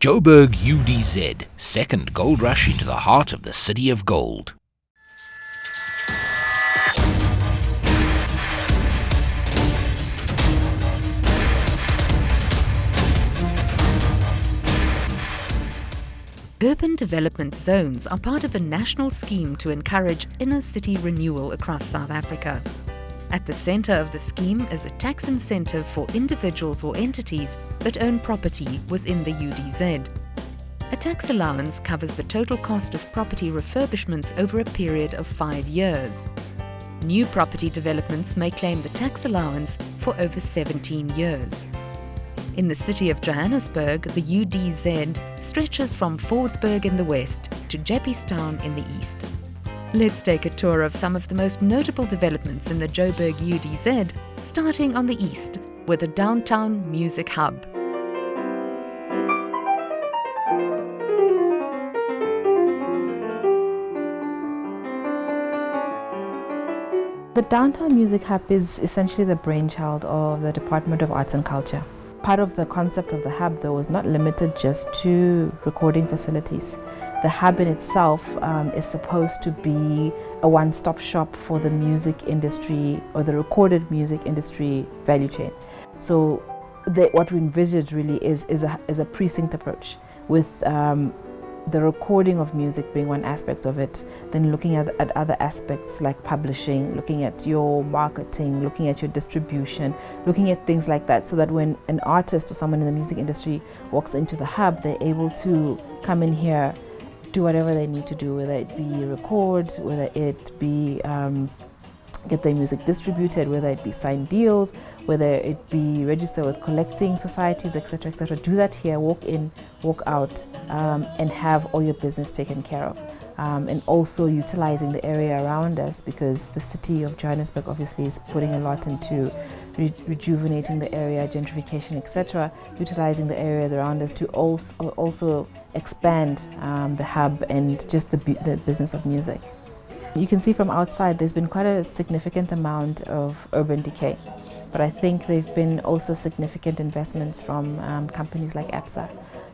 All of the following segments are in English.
Joburg UDZ, second gold rush into the heart of the City of Gold. Urban development zones are part of a national scheme to encourage inner city renewal across South Africa. At the centre of the scheme is a tax incentive for individuals or entities that own property within the UDZ. A tax allowance covers the total cost of property refurbishments over a period of 5 years. New property developments may claim the tax allowance for over 17 years. In the City of Johannesburg, the UDZ stretches from Fordsburg in the west to Jeppystown in the east. Let's take a tour of some of the most notable developments in the Joburg UDZ, starting on the east with the Downtown Music Hub. The Downtown Music Hub is essentially the brainchild of the Department of Arts and Culture. Part of the concept of the hub, though, was not limited just to recording facilities. The hub in itself is supposed to be a one-stop shop for the music industry or the recorded music industry value chain. So what we envisage really is a precinct approach with the recording of music being one aspect of it, then looking at other aspects like publishing, looking at your marketing, looking at your distribution, looking at things like that, so that when an artist or someone in the music industry walks into the hub, they're able to come in here, do whatever they need to do, whether it be record, whether it be get their music distributed, whether it be sign deals, whether it be register with collecting societies, etc., etc. Do that here, walk in, walk out, and have all your business taken care of. And also utilizing the area around us, because the City of Johannesburg obviously is putting a lot into rejuvenating the area, gentrification, etc., utilizing the areas around us to also expand the hub and just the business of music. You can see from outside there's been quite a significant amount of urban decay, but I think there have been also significant investments from companies like ABSA,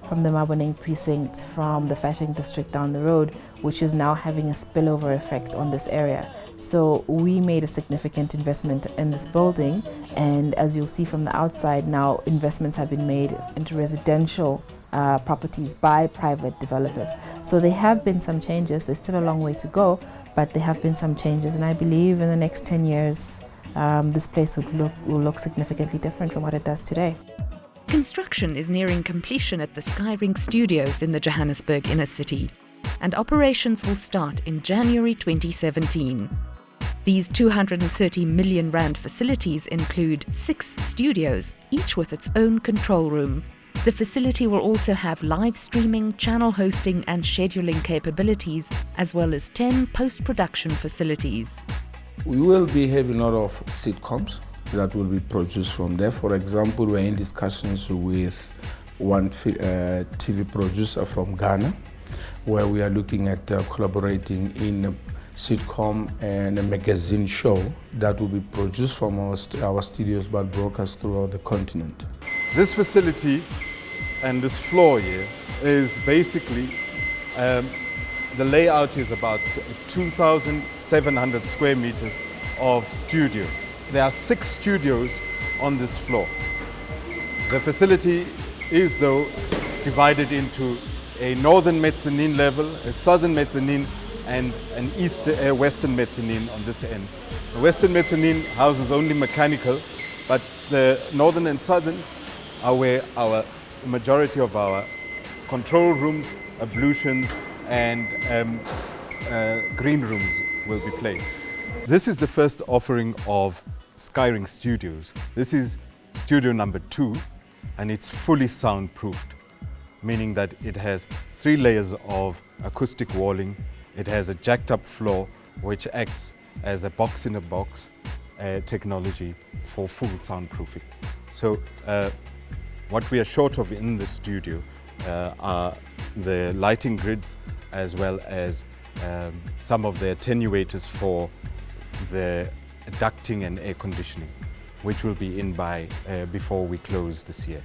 from the Maboneng Precinct, from the Fashion District down the road, which is now having a spillover effect on this area. So we made a significant investment in this building, and as you'll see from the outside now, investments have been made into residential properties by private developers. So there have been some changes. There's still a long way to go, but there have been some changes, and I believe in the next 10 years this place will look significantly different from what it does today. Construction is nearing completion at the Skyrink Studios in the Johannesburg inner city, and operations will start in January 2017. These 230 million rand facilities include 6 studios, each with its own control room. The facility will also have live streaming, channel hosting and scheduling capabilities, as well as 10 post-production facilities. We will be having a lot of sitcoms that will be produced from there. For example, we're in discussions with one TV producer from Ghana, where we are looking at collaborating in a sitcom and a magazine show that will be produced from our studios but broadcast throughout the continent. This facility and this floor here is basically, the layout is about 2,700 square meters of studio. There are 6 studios on this floor. The facility is though divided into a northern mezzanine level, a southern mezzanine and an western mezzanine on this end. The western mezzanine houses only mechanical, but the northern and southern are where the majority of our control rooms, ablutions and green rooms will be placed. This is the first offering of Skyrink Studios. This is studio number 2 and it's fully soundproofed, meaning that it has 3 layers of acoustic walling. It has a jacked up floor which acts as a box-in-a-box technology for full soundproofing. So what we are short of in the studio are the lighting grids as well as some of the attenuators for the ducting and air conditioning, which will be in by before we close this year.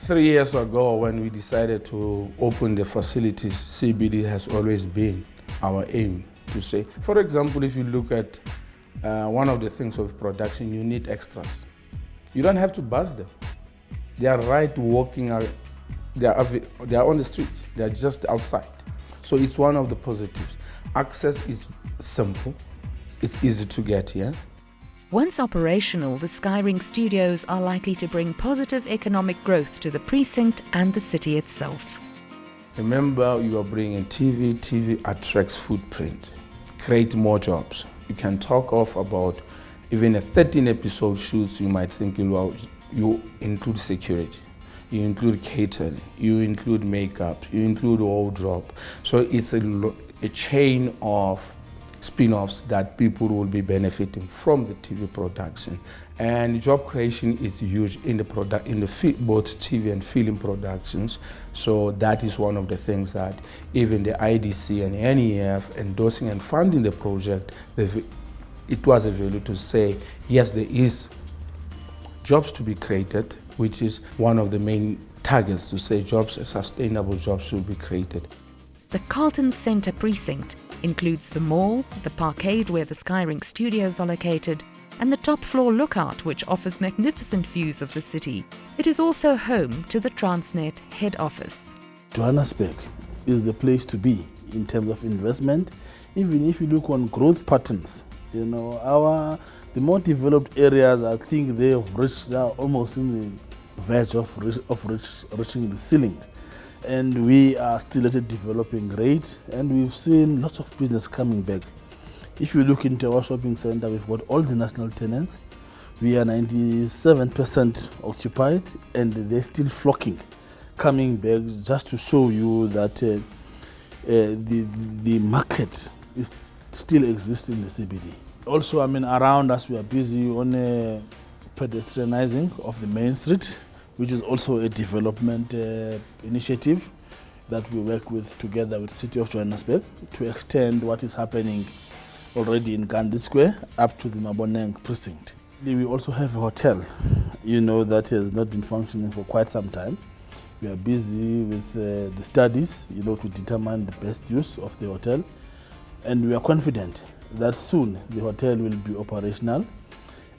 3 years ago, when we decided to open the facilities, CBD has always been our aim to say. For example, if you look at one of the things of production, you need extras. You don't have to buzz them. They are right walking, they are on the streets, they are just outside. So it's one of the positives. Access is simple, it's easy to get here. Once operational, the Skyrink Studios are likely to bring positive economic growth to the precinct and the city itself. Remember, you are bringing TV. TV attracts footprint, create more jobs. You can talk of about even a 13-episode shoots. You might think you include security, you include catering, you include makeup, you include wardrobe. So it's a chain of spin-offs that people will be benefiting from the TV production. And job creation is huge in the both TV and film productions. So that is one of the things that even the IDC and NEF endorsing and funding the project, it was a value to say, yes, there is jobs to be created, which is one of the main targets, to say jobs, sustainable jobs will be created. The Carlton Center Precinct includes the mall, the parkade where the Skyrink Studios are located, and the top-floor lookout, which offers magnificent views of the city. It is also home to the Transnet head office. Johannesburg is the place to be in terms of investment. Even if you look on growth patterns, the more developed areas, I think they have reached now almost in the verge of reaching the ceiling. And we are still at a developing rate, and we've seen lots of business coming back. If you look into our shopping center, we've got all the national tenants. We are 97% occupied, and they're still flocking, coming back, just to show you that the market is still exists in the CBD. Also, around us we are busy on pedestrianizing of the main street, which is also a development initiative that we work with together with City of Johannesburg to extend what is happening already in Gandhi Square up to the Maboneng Precinct. We also have a hotel, that has not been functioning for quite some time. We are busy with the studies, to determine the best use of the hotel. And we are confident that soon the hotel will be operational.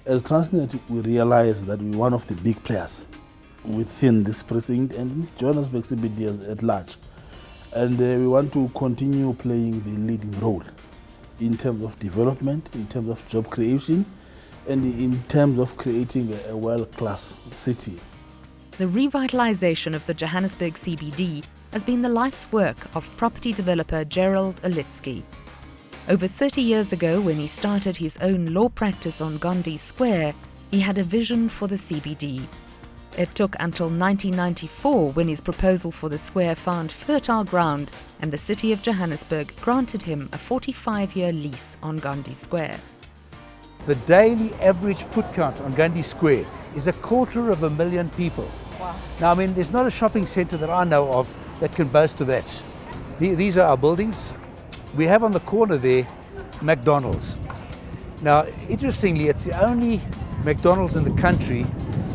As Transnet, we realize that we're one of the big players within this precinct and Johannesburg CBD at large. And we want to continue playing the leading role in terms of development, in terms of job creation, and in terms of creating a world-class city. The revitalisation of the Johannesburg CBD has been the life's work of property developer Gerald Olitzki. Over 30 years ago, when he started his own law practice on Gandhi Square, he had a vision for the CBD. It took until 1994 when his proposal for the square found fertile ground and the City of Johannesburg granted him a 45-year lease on Gandhi Square. The daily average foot count on Gandhi Square is 250,000 people. Wow. Now, there's not a shopping centre that I know of that can boast of that. These are our buildings. We have on the corner there McDonald's. Now, interestingly, it's the only McDonald's in the country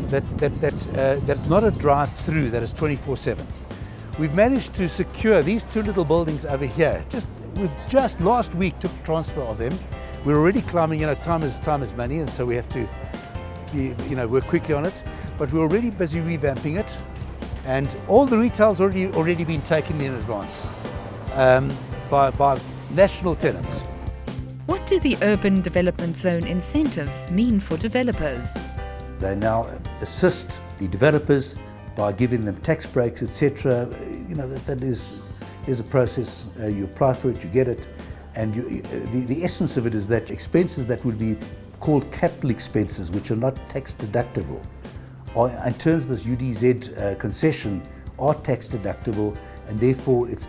that's not a drive-through, that is 24/7. We've managed to secure these two little buildings over here. We've just last week took transfer of them. We're already climbing, time is money, and so we have to work quickly on it. But we're already busy revamping it, and all the retail's already been taken in advance by national tenants. What do the Urban Development Zone incentives mean for developers? They now assist the developers by giving them tax breaks, etc. That is a process. You apply for it, you get it, and the essence of it is that expenses that would be called capital expenses, which are not tax deductible, or in terms of this UDZ concession, are tax deductible, and therefore it's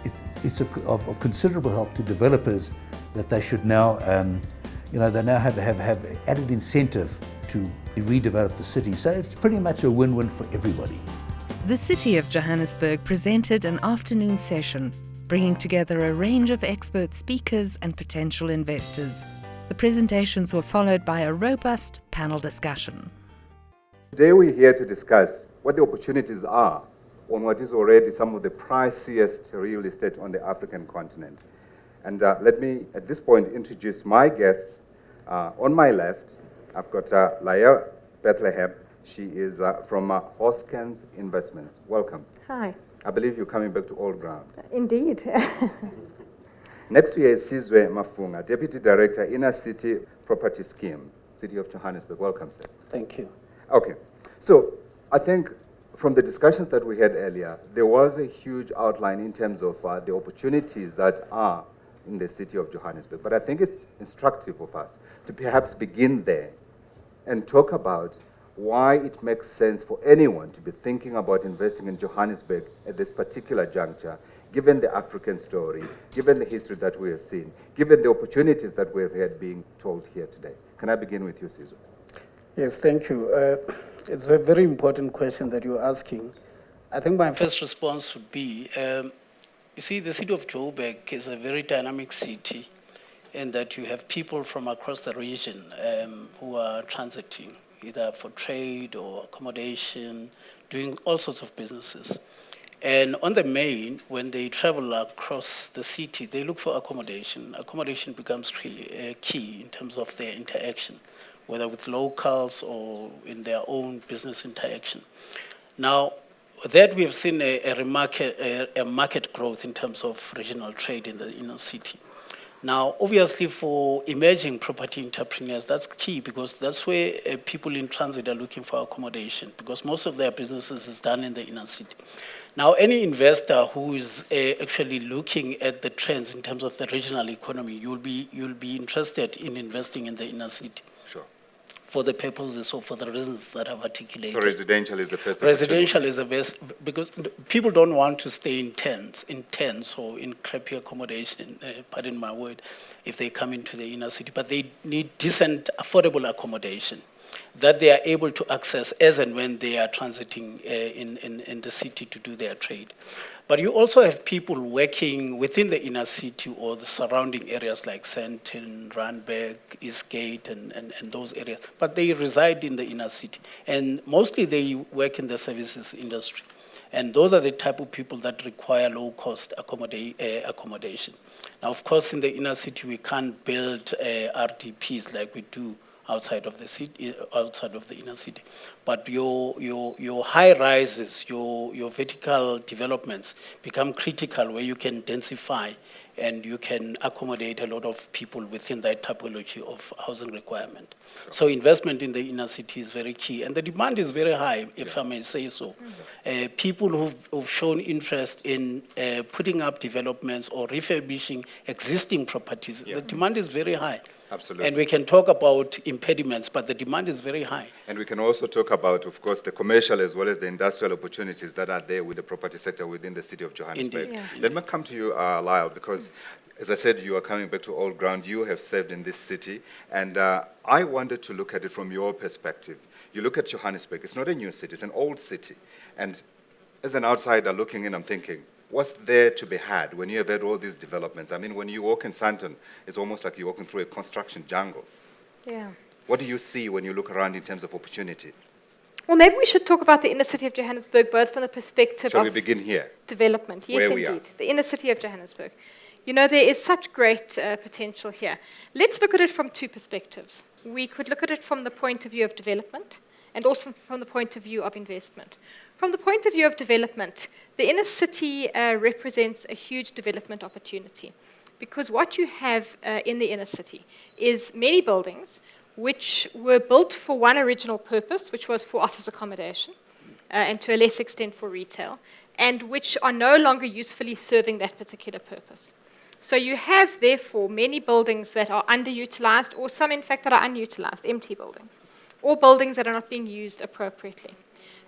of considerable help to developers that they should now, they now have added incentive to redevelop the city. So it's pretty much a win-win for everybody. The City of Johannesburg presented an afternoon session, bringing together a range of expert speakers and potential investors. The presentations were followed by a robust panel discussion. Today we're here to discuss what the opportunities are on what is already some of the priciest real estate on the African continent. And let me, at this point, introduce my guests. On my left, I've got Lael Bethlehem. She is from Hoskens Investments. Welcome. Hi. I believe you're coming back to old ground. Indeed. Next to you is Sizwe Mafunga, Deputy Director, Inner City Property Scheme, City of Johannesburg. Welcome, sir. Thank you. Okay. So I think from the discussions that we had earlier, there was a huge outline in terms of the opportunities that are in the City of Johannesburg. But I think it's instructive of us to perhaps begin there and talk about why it makes sense for anyone to be thinking about investing in Johannesburg at this particular juncture, given the African story, given the history that we have seen, given the opportunities that we have had being told here today. Can I begin with you, Sizwe? Yes, thank you. It's a very important question that you're asking. I think my first response would be, you see, the city of Joburg is a very dynamic city in that you have people from across the region who are transiting, either for trade or accommodation, doing all sorts of businesses. And on the main, when they travel across the city, they look for accommodation. Accommodation becomes key in terms of their interaction, whether with locals or in their own business interaction. Now, that we have seen a market growth in terms of regional trade in the inner city. Now, obviously, for emerging property entrepreneurs, that's key because that's where people in transit are looking for accommodation because most of their businesses is done in the inner city. Now, any investor who is actually looking at the trends in terms of the regional economy, you'll be interested in investing in the inner city. Sure. For the purposes or for the reasons that I've articulated. So residential is the first Residential is the best because people don't want to stay in tents or in crappy accommodation, pardon my word, if they come into the inner city, but they need decent, affordable accommodation that they are able to access as and when they are transiting in the city to do their trade. But you also have people working within the inner city or the surrounding areas like Sandton, Randburg, Eastgate, and those areas. But they reside in the inner city. And mostly they work in the services industry. And those are the type of people that require low-cost accommodation. Now, of course, in the inner city, we can't build RDPs like we do outside of the city, outside of the inner city. But your high rises, your vertical developments become critical where you can densify and you can accommodate a lot of people within that typology of housing requirement. Sure. So investment in the inner city is very key. And the demand is very high, if I may say so. People who've shown interest in putting up developments or refurbishing existing properties, the demand is very high. Absolutely. And we can talk about impediments, but the demand is very high. And we can also talk about, of course, the commercial as well as the industrial opportunities that are there with the property sector within the city of Johannesburg. Indeed. Yeah. Let me come to you, Lael, because, as I said, you are coming back to old ground. You have served in this city, and I wanted to look at it from your perspective. You look at Johannesburg. It's not a new city. It's an old city. And as an outsider looking in, I'm thinking, what's there to be had when you have had all these developments? I mean, when you walk in Sandton, it's almost like you're walking through a construction jungle. Yeah. What do you see when you look around in terms of opportunity? Well, maybe we should talk about the inner city of Johannesburg, both from the perspective Shall of we begin here? development. Yes, Where we indeed. are. The inner city of Johannesburg. You know, there is such great potential here. Let's look at it from two perspectives. We could look at it from the point of view of development and also from the point of view of investment. From the point of view of development, the inner city represents a huge development opportunity because what you have in the inner city is many buildings which were built for one original purpose, which was for office accommodation, and to a less extent for retail, and which are no longer usefully serving that particular purpose. So you have, therefore, many buildings that are underutilized, or some, in fact, that are unutilized, empty buildings, or buildings that are not being used appropriately.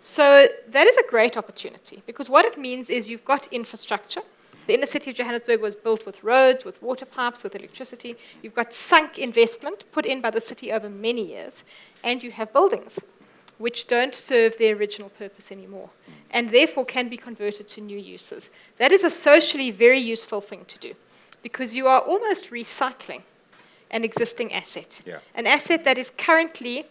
So that is a great opportunity, because what it means is you've got infrastructure. The inner city of Johannesburg was built with roads, with water pipes, with electricity. You've got sunk investment put in by the city over many years, and you have buildings which don't serve their original purpose anymore, and therefore can be converted to new uses. That is a socially very useful thing to do, because you are almost recycling an existing asset, an asset that is currently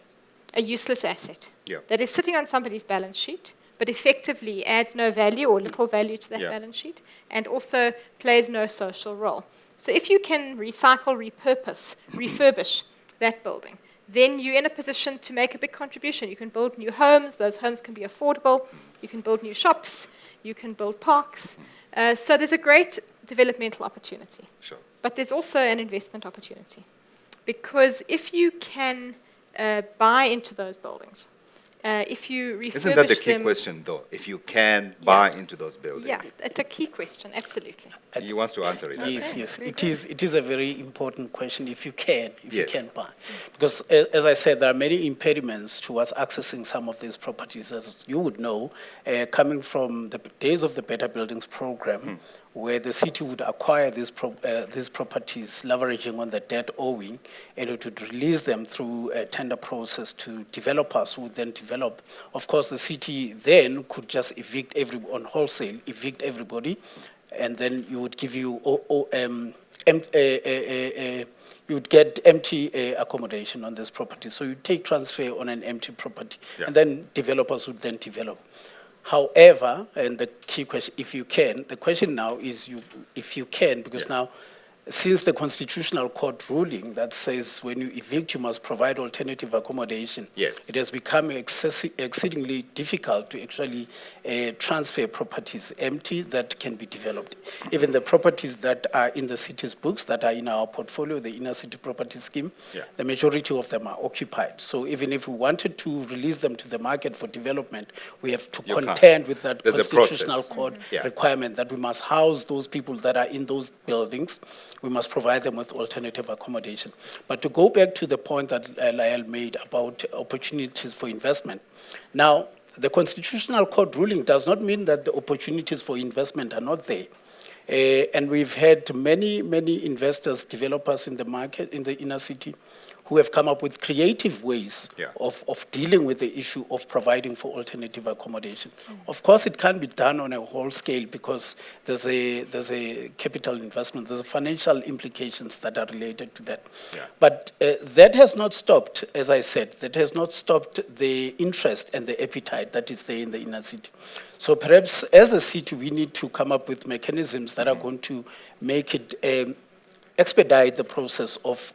a useless asset, that is sitting on somebody's balance sheet, but effectively adds no value or little value to that balance sheet, and also plays no social role. So if you can recycle, repurpose, refurbish that building, then you're in a position to make a big contribution. You can build new homes. Those homes can be affordable. You can build new shops. You can build parks. So there's a great developmental opportunity. Sure. But there's also an investment opportunity. Because if you can buy into those buildings, if you refurbish them... Isn't that the key question, though? If you can buy into those buildings? Yeah, it's a key question, absolutely. He wants to answer it. Yes. It is a very important question. If you can buy, because as I said, there are many impediments towards accessing some of these properties, as you would know, coming from the days of the Better Buildings program, where the city would acquire these properties, leveraging on the debt owing, and it would release them through a tender process to developers who would then develop. Of course, the city then could just evict on wholesale, evict everybody, and then you would give you you would get empty accommodation on this property. So you take transfer on an empty property, and then developers would then develop. However, and the key question, if you can, the question now is if you can, because now, since the Constitutional Court ruling that says when you evict, you must provide alternative accommodation, it has become exceedingly difficult to actually transfer properties empty that can be developed. Even the properties that are in the city's books, that are in our portfolio, the inner city property scheme, the majority of them are occupied. So even if we wanted to release them to the market for development, we have to contend with that Constitutional Court requirement that we must house those people that are in those buildings. We must provide them with alternative accommodation. But to go back to the point that Lael made about opportunities for investment, now, the Constitutional Court ruling does not mean that the opportunities for investment are not there. And we've had many investors, developers in the market, in the inner city, who have come up with creative ways of dealing with the issue of providing for alternative accommodation. Of course, it can't be done on a whole scale because there's a capital investment, there's financial implications that are related to that. But that has not stopped, as I said, that has not stopped the interest and the appetite that is there in the inner city. So perhaps as a city, we need to come up with mechanisms that are going to make it expedite the process of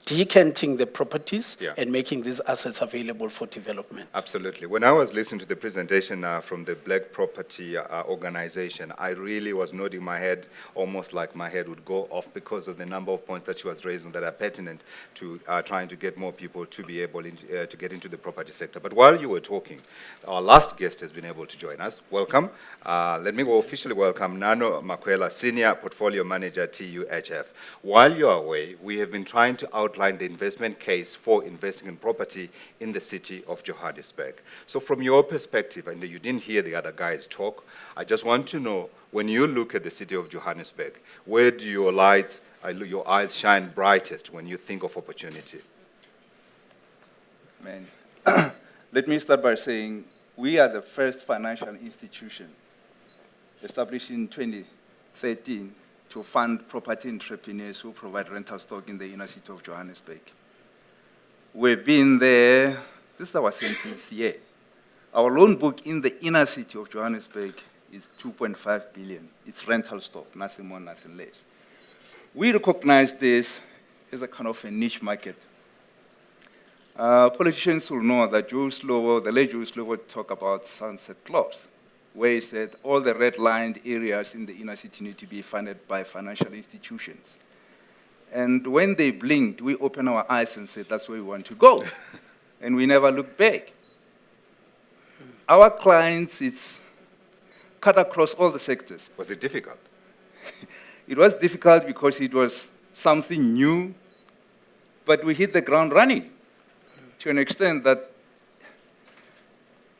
decanting the properties and making these assets available for development. Absolutely. When I was listening to the presentation from the Black Property Organization, I really was nodding my head, almost like my head would go off because of the number of points that she was raising that are pertinent to trying to get more people to be able to get into the property sector. But while you were talking, our last guest has been able to join us. Welcome. Let me officially welcome Nano Makwela, Senior Portfolio Manager, TUHF. While you're away, we have been trying to outline the investment case for investing in property in the city of Johannesburg. So from your perspective, and you didn't hear the other guys talk, I just want to know, when you look at the city of Johannesburg, where do your eyes shine brightest when you think of opportunity? Man. Let me start by saying we are the first financial institution established in 2013 to fund property entrepreneurs who provide rental stock in the inner city of Johannesburg. We've been there, this is our 20th year. Our loan book in the inner city of Johannesburg is 2.5 billion. It's rental stock, nothing more, nothing less. We recognize this as a kind of a niche market. Politicians will know that the late Joe Slovo talked about sunset clause, where he said all the red-lined areas in the inner city need to be funded by financial institutions. And when they blinked, we opened our eyes and said, that's where we want to go. And we never looked back. Our clients, it's cut across all the sectors. Was it difficult? It was difficult because it was something new, but we hit the ground running to an extent that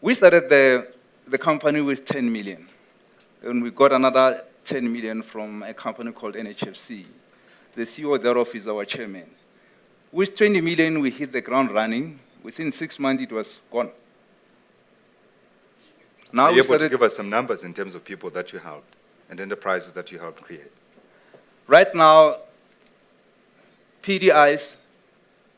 we started the company with 10 million. And we got another 10 million from a company called NHFC. The CEO thereof is our chairman. With 20 million, we hit the ground running. Within 6 months, it was gone. Now Are you able to give us some numbers in terms of people that you helped and enterprises that you helped create? Right now, PDIs,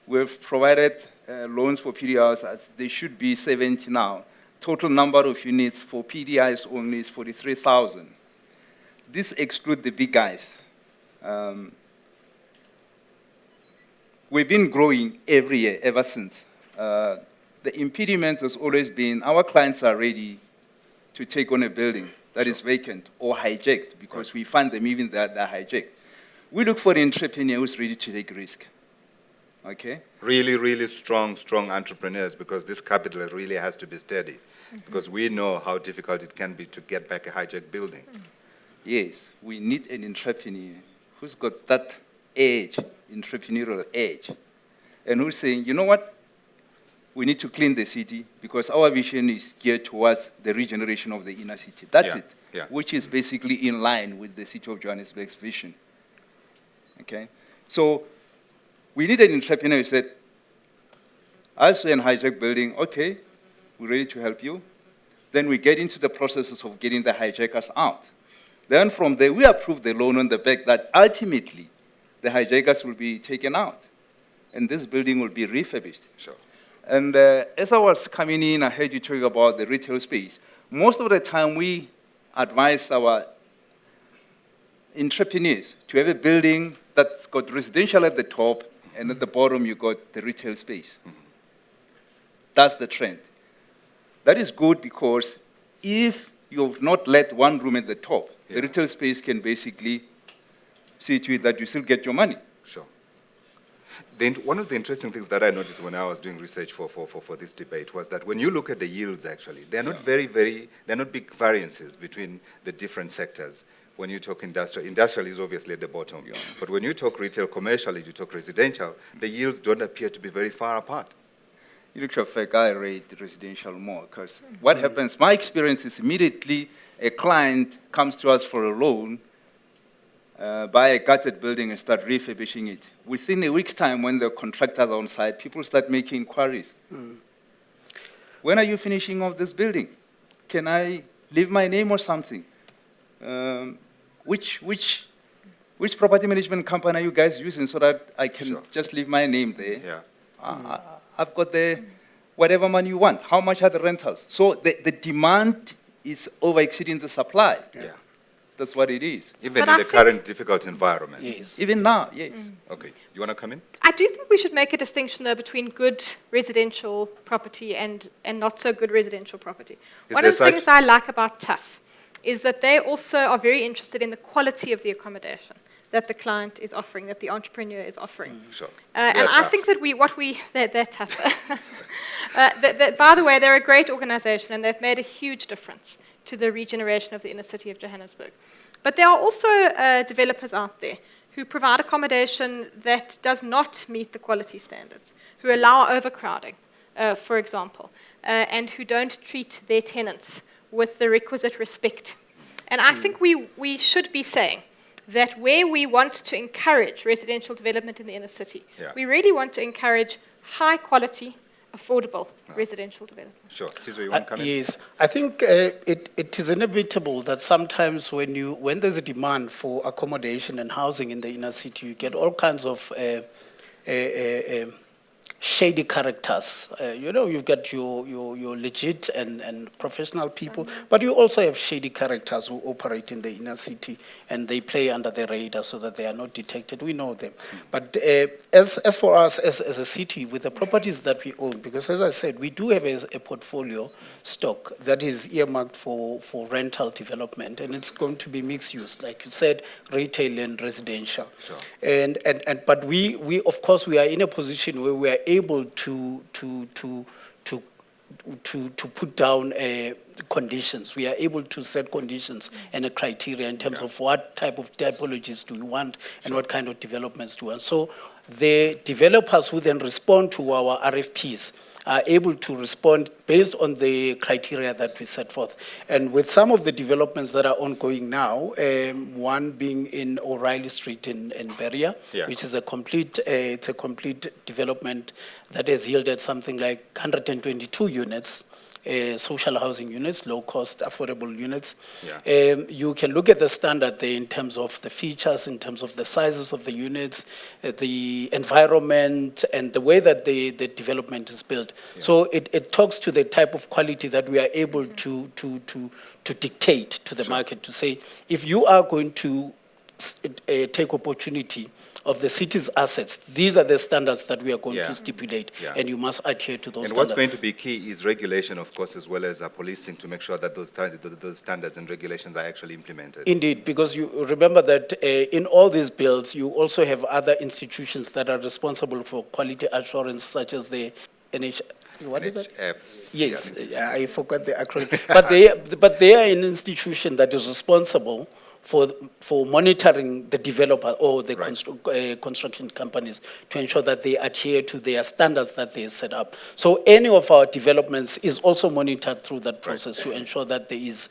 we've provided loans for PDIs. They should be 70 now. total number of units for PDIs only is 43,000. This excludes the big guys. We've been growing every year ever since. The impediment has always been our clients are ready to take on a building that is vacant or hijacked because we find them even that they're hijacked. We look for the entrepreneur who's ready to take risk. Okay? Really, really strong entrepreneurs, because this capital really has to be steady. Because we know how difficult it can be to get back a hijacked building. Yes, we need an entrepreneur who's got that edge, entrepreneurial edge, and who's saying, you know what, we need to clean the city because our vision is geared towards the regeneration of the inner city. That's it, which is basically in line with the City of Johannesburg's vision. Okay, so we need an entrepreneur who said, I saw a hijacked building, okay, we're ready to help you. Then we get into the processes of getting the hijackers out. Then from there, we approve the loan on the back that ultimately the hijackers will be taken out, and this building will be refurbished. Sure. And as I was coming in, I heard you talk about the retail space. Most of the time, we advise our entrepreneurs to have a building that's got residential at the top, and at the bottom, you got the retail space. That's the trend. That is good because if you've not let one room at the top, the retail space can basically see to it that you still get your money. Sure. Then one of the interesting things that I noticed when I was doing research for this debate was that when you look at the yields, actually, they're not they're not big variances between the different sectors. When you talk industrial is obviously at the bottom. But when you talk retail, commercial, you talk residential, the yields don't appear to be very far apart. You look at fact, I rate residential more because what happens, my experience is immediately a client comes to us for a loan, buy a gutted building and start refurbishing it. Within a week's time, when the contractors are on site, people start making inquiries. When are you finishing off this building? Can I leave my name or something? Which property management company are you guys using so that I can just leave my name there? I've got the whatever money you want. How much are the rentals? So the demand is over exceeding the supply. That's what it is. Even in the current difficult environment. Yes. Even now, yes. Okay. You want to come in? I do think we should make a distinction, though, between good residential property and not so good residential property. One of the things I like about TUHF is that they also are very interested in the quality of the accommodation that the client is offering, that the entrepreneur is offering. Sure. And I think that they're tough. By the way, they're a great organization and they've made a huge difference to the regeneration of the inner city of Johannesburg. But there are also developers out there who provide accommodation that does not meet the quality standards, who allow overcrowding, for example, and who don't treat their tenants with the requisite respect. And I think we should be saying that where we want to encourage residential development in the inner city, we really want to encourage high quality, affordable residential development. Sure. Sizwe, you want to come in? Yes. I think it is inevitable that sometimes when there's a demand for accommodation and housing in the inner city, you get all kinds of shady characters. You've got your legit and professional people, but you also have shady characters who operate in the inner city and they play under the radar so that they are not detected. We know them. But as for us as a city, with the properties that we own, because as I said, we do have a portfolio stock that is earmarked for rental development, and it's going to be mixed use, like you said, retail and residential. Sure. But we of course we are in a position where we are able to put down conditions. We are able to set conditions and a criteria in terms of what type of typologies do we want and what kind of developments do we want. So the developers who then respond to our RFPs are able to respond based on the criteria that we set forth. And with some of the developments that are ongoing now, one being in O'Reilly Street in Beria, which is a complete development that has yielded something like 122 units social housing units, low-cost, affordable units. Yeah. You can look at the standard there in terms of the features, in terms of the sizes of the units, the environment, and the way that the development is built. Yeah. So it talks to the type of quality that we are able to dictate to the market, to say, if you are going to take opportunity of the city's assets, these are the standards that we are going to stipulate, and you must adhere to those standards. And what's going to be key is regulation, of course, as well as policing, to make sure that those standards and regulations are actually implemented. Indeed, because you remember that in all these bills, you also have other institutions that are responsible for quality assurance, such as the what is that? Yes, I forgot the acronym. but they are an institution that is responsible for monitoring the developer or the construction companies to ensure that they adhere to their standards that they set up. So any of our developments is also monitored through that process to ensure that there is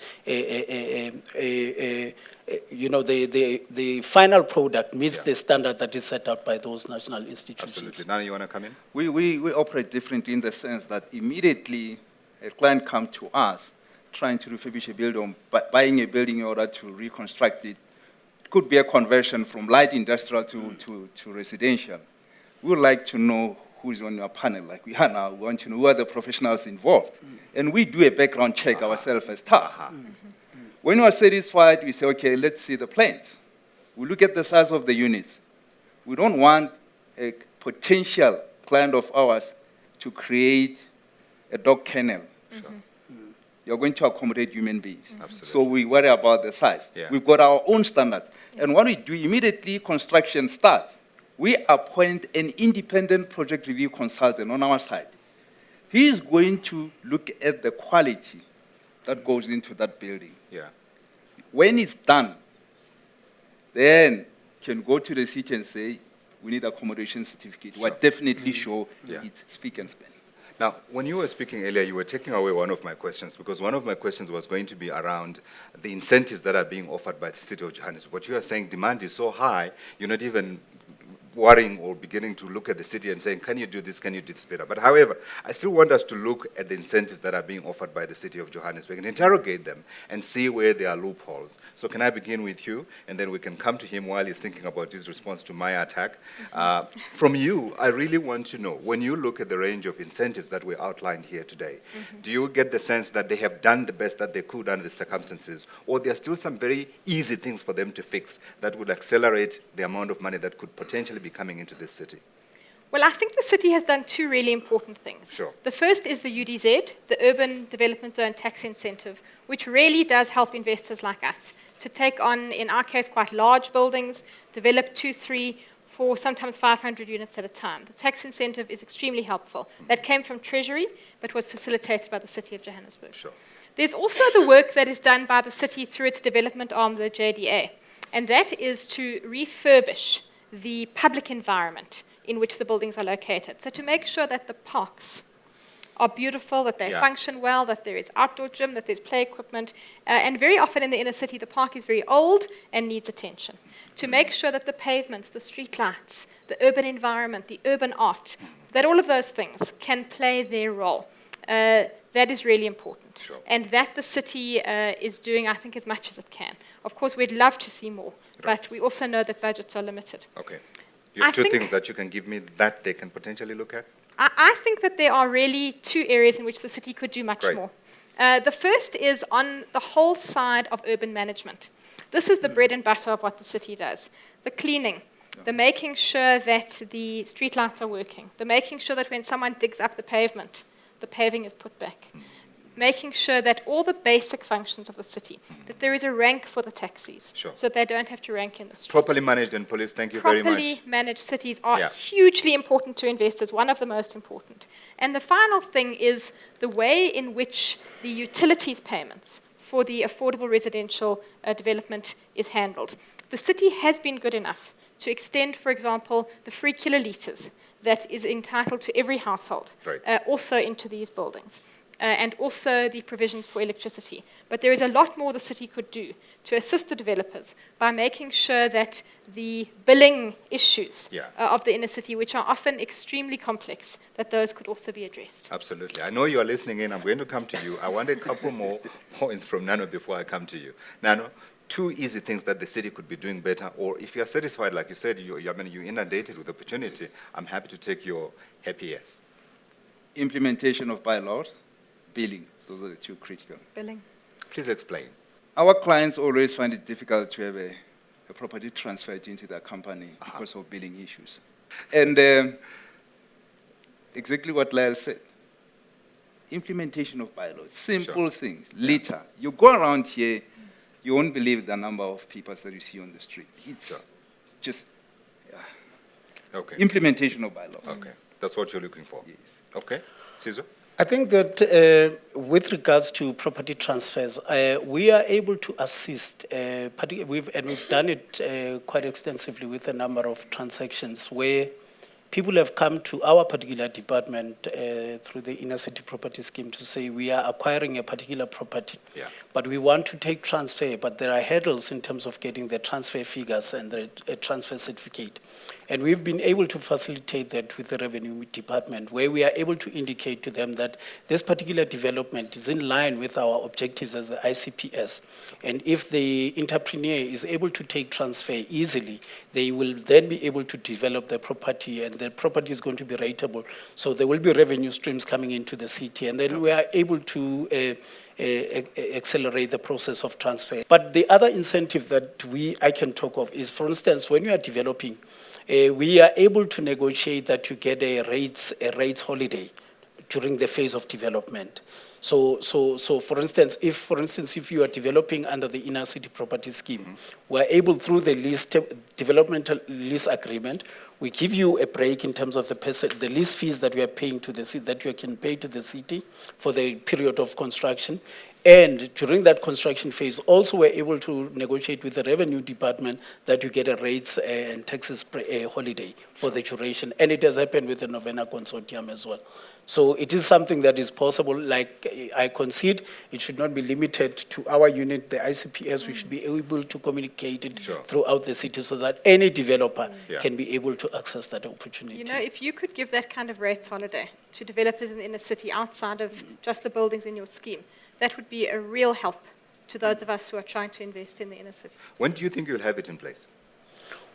the final product meets the standard that is set out by those national institutions. Absolutely. Nano, you want to come in? We operate differently in the sense that immediately a client comes to us trying to refurbish a building, buying a building in order to reconstruct it. It could be a conversion from light industrial to residential. We would like to know who's on your panel, like we are now. We want to know who are the professionals involved. And we do a background check ourselves as staff. When we are satisfied, we say, okay, let's see the plans. We look at the size of the units. We don't want a potential client of ours to create a dog kennel. You're going to accommodate human beings. Absolutely. So we worry about the size. Yeah. We've got our own standards. And what we do immediately, construction starts, we appoint an independent project review consultant on our side. He is going to look at the quality that goes into that building. Yeah. When it's done, then can go to the city and say, we need accommodation certificate. We're definitely sure it's speak and span. Now, when you were speaking earlier, you were taking away one of my questions, because one of my questions was going to be around the incentives that are being offered by the City of Johannesburg. What you are saying, demand is so high, you're not even worrying or beginning to look at the city and saying, can you do this, can you do this better? But however, I still want us to look at the incentives that are being offered by the City of Johannesburg and interrogate them and see where there are loopholes. So can I begin with you, and then we can come to him while he's thinking about his response to my attack. From you, I really want to know, when you look at the range of incentives that were outlined here today, do you get the sense that they have done the best that they could under the circumstances, or there are still some very easy things for them to fix that would accelerate the amount of money that could potentially be coming into this city? Well, I think the city has done two really important things. Sure. The first is the UDZ, the Urban Development Zone Tax Incentive, which really does help investors like us to take on, in our case, quite large buildings, develop 2, 3, 4, sometimes 500 units at a time. The tax incentive is extremely helpful. That came from Treasury, but was facilitated by the City of Johannesburg. Sure. There's also the work that is done by the city through its development arm, the JDA, and that is to refurbish the public environment in which the buildings are located. So to make sure that the parks are beautiful, that they function well, that there is outdoor gym, that there's play equipment. And very often in the inner city, the park is very old and needs attention. To make sure that the pavements, the street lights, the urban environment, the urban art, that all of those things can play their role. That is really important. Sure. And that the city is doing, I think, as much as it can. Of course, we'd love to see more, but we also know that budgets are limited. Okay. You have two things that you can give me that they can potentially look at? I think that there are really two areas in which the city could do much more. The first is on the whole side of urban management. This is the bread and butter of what the city does. The cleaning, the making sure that the streetlights are working, the making sure that when someone digs up the pavement, the paving is put back. Making sure that all the basic functions of the city, that there is a rank for the taxis, so that they don't have to rank in the street. Properly managed and policed, thank you very much. Properly managed cities are hugely important to investors, one of the most important. And the final thing is the way in which the utilities payments for the affordable residential development is handled. The city has been good enough to extend, for example, the free kilolitres that is entitled to every household, also into these buildings. and also the provisions for electricity. But there is a lot more the city could do to assist the developers by making sure that the billing issues of the inner city, which are often extremely complex, that those could also be addressed. Absolutely. I know you are listening in. I'm going to come to you. I want a couple more points from Nano before I come to you. Nano, 2 easy things that the city could be doing better, or if you're satisfied, like you said, you're inundated with opportunity, I'm happy to take your happy yes. Implementation of bylaws, billing, those are the 2 critical. Billing. Please explain. Our clients always find it difficult to have a property transferred into their company because of billing issues. And exactly what Lael said, implementation of bylaws, simple things, litter. You go around here, you won't believe the number of people that you see on the street. It's just implementation of bylaws. Okay, that's what you're looking for. Yes. Okay, Sizwe? I think that with regards to property transfers, we are able to assist, we've done it quite extensively with a number of transactions where people have come to our particular department through the inner city property scheme to say we are acquiring a particular property, but we want to take transfer, but there are hurdles in terms of getting the transfer figures and the transfer certificate. And we've been able to facilitate that with the revenue department, where we are able to indicate to them that this particular development is in line with our objectives as the ICPS. And if the entrepreneur is able to take transfer easily, they will then be able to develop the property, and the property is going to be rateable. So there will be revenue streams coming into the city, and then we are able to accelerate the process of transfer. But the other incentive that I can talk of is, for instance, when you are developing, we are able to negotiate that you get a rates holiday during the phase of development. So for instance, if you are developing under the inner city property scheme, we're able through the developmental lease agreement, we give you a break in terms of the lease fees that we are paying to the city, that you can pay to the city for the period of construction. And during that construction phase, also we're able to negotiate with the revenue department that you get a rates and taxes holiday for the duration. And it has happened with the Novena Consortium as well. So it is something that is possible. Like I concede, it should not be limited to our unit, the ICPS. We should be able to communicate it throughout the city so that any developer can be able to access that opportunity. You know, if you could give that kind of rates holiday to developers in the inner city outside of just the buildings in your scheme, that would be a real help to those of us who are trying to invest in the inner city. When do you think you'll have it in place?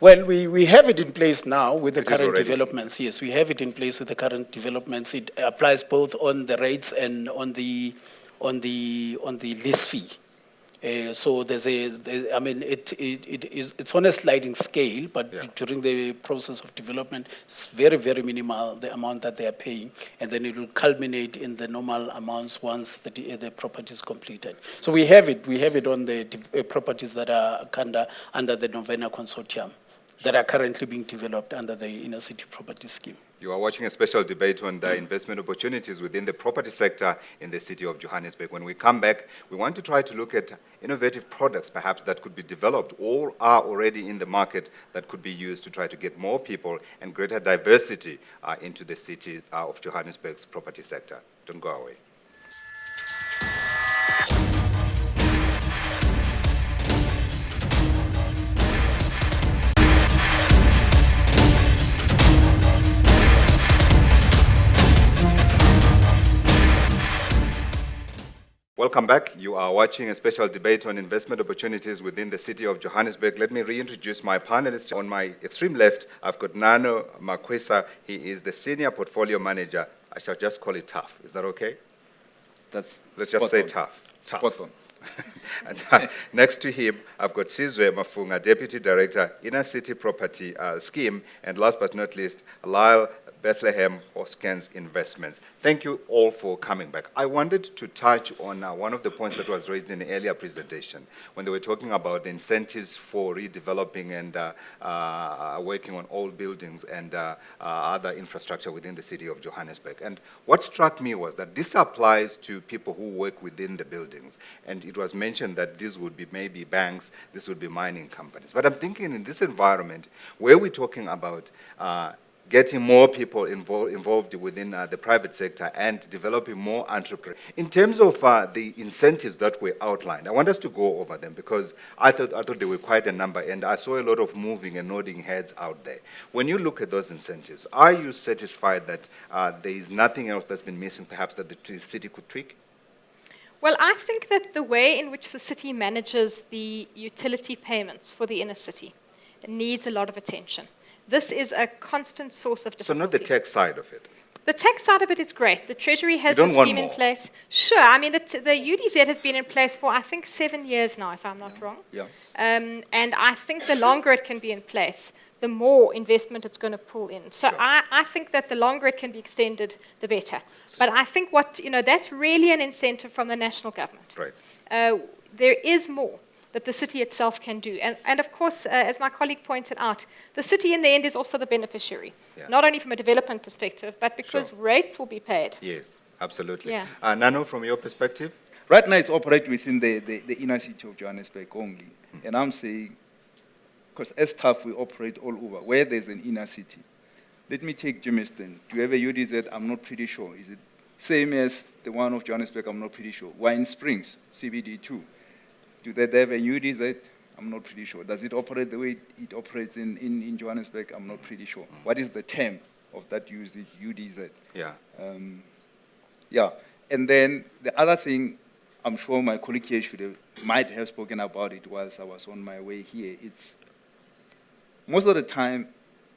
Well, we have it in place now with the current developments. Yes, we have it in place with the current developments. It applies both on the rates and on the lease fee. So it's on a sliding scale, but during the process of development, it's very, very minimal, the amount that they are paying, and then it will culminate in the normal amounts once the property is completed. So we have it on the properties that are under the Novena Consortium that are currently being developed under the inner city property scheme. You are watching a special debate on the investment opportunities within the property sector in the city of Johannesburg. When we come back, we want to try to look at innovative products perhaps that could be developed or are already in the market that could be used to try to get more people and greater diversity into the city of Johannesburg's property sector. Don't go away. Welcome back. You are watching a special debate on investment opportunities within the city of Johannesburg. Let me reintroduce my panelists. On my extreme left, I've got Nano Makwela. He is the Senior Portfolio Manager. I shall just call it TUHF. Is that okay? Let's just say TUHF. TUHF. And next to him, I've got Sizwe Mafunga, Deputy Director, Inner City Property Scheme. And last but not least, Lael Bethlehem, Hoskens Investments. Thank you all for coming back. I wanted to touch on one of the points that was raised in the earlier presentation when they were talking about the incentives for redeveloping and working on old buildings and other infrastructure within the city of Johannesburg. And what struck me was that this applies to people who work within the buildings. And it was mentioned that these would be maybe banks, this would be mining companies. But I'm thinking in this environment where we're talking about getting more people involved within the private sector and developing more entrepreneurs. In terms of the incentives that were outlined, I want us to go over them because I thought there were quite a number, and I saw a lot of moving and nodding heads out there. When you look at those incentives, are you satisfied that there is nothing else that's been missing, perhaps, that the city could tweak? Well, I think that the way in which the city manages the utility payments for the inner city needs a lot of attention. This is a constant source of difficulty. So not the tax side of it? The tax side of it is great. The Treasury has the scheme in place. Sure, I mean, the UDZ has been in place for, I think, 7 years now, if I'm not wrong. Yeah. And I think the longer it can be in place, the more investment it's going to pull in. So sure. I think that the longer it can be extended, the better. But I think that's really an incentive from the national government. Right. There is more that the city itself can do. And of course, as my colleague pointed out, the city in the end is also the beneficiary, not only from a development perspective, but because rates will be paid. Yes, absolutely. Yeah. Nano, from your perspective? Right now it's operated within the inner city of Johannesburg only. And I'm saying, because as staff we operate all over, where there's an inner city. Let me take Germiston. Do you have a UDZ? I'm not pretty sure. Is it same as the one of Johannesburg? I'm not pretty sure. Wine Springs, CBD2. Do they have a UDZ? I'm not pretty sure. Does it operate the way it operates in Johannesburg? I'm not pretty sure. What is the term of that UDZ? Yeah. Yeah. And then the other thing, I'm sure my colleague here might have spoken about it whilst I was on my way here. It's most of the time